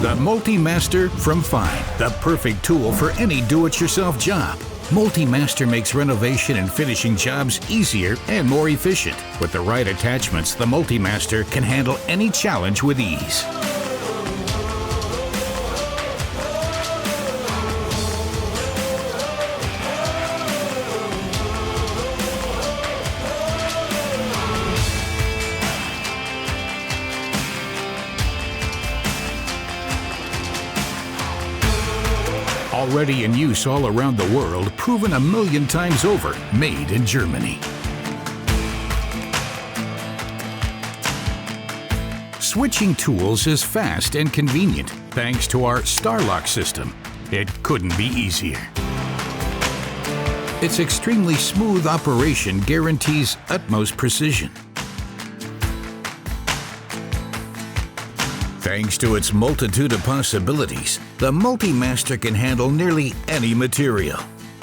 The MULTIMASTER from FEIN, the perfect tool for any do-it-yourself job. MULTIMASTER makes renovation and finishing jobs easier and more efficient. With the right attachments, the MULTIMASTER can handle any challenge with ease. Already in use all around the world, proven 1,000,000 times over, made in Germany. Switching tools is fast and convenient thanks to our StarLock system. It couldn't be easier. Its extremely smooth operation guarantees utmost precision. Thanks to its multitude of possibilities, the MULTIMASTER can handle nearly any material.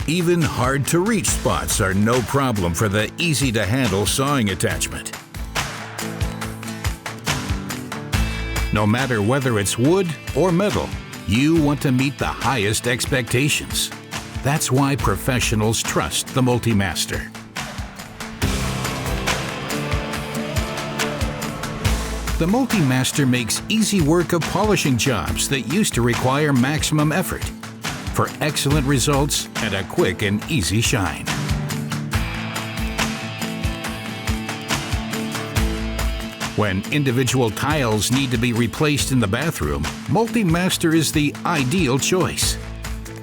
Even hard-to-reach spots are no problem for the easy-to-handle sawing attachment. No matter whether it's wood or metal, you want to meet the highest expectations. That's why professionals trust the MULTIMASTER. The MULTIMASTER makes easy work of polishing jobs that used to require maximum effort for excellent results and a quick and easy shine. When individual tiles need to be replaced in the bathroom, MULTIMASTER is the ideal choice.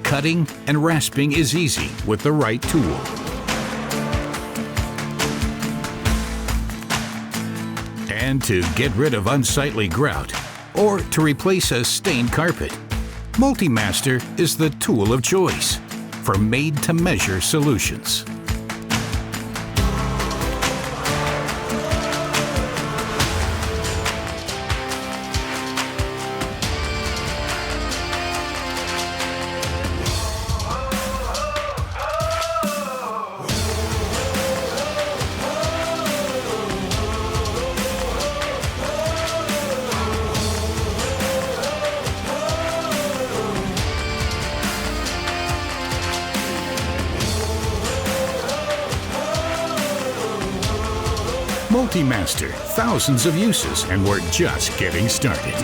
Cutting and rasping is easy with the right tool. And to get rid of unsightly grout or to replace a stained carpet, MULTIMASTER is the tool of choice for made-to-measure solutions. MULTIMASTER, thousands of uses, and we're just getting started.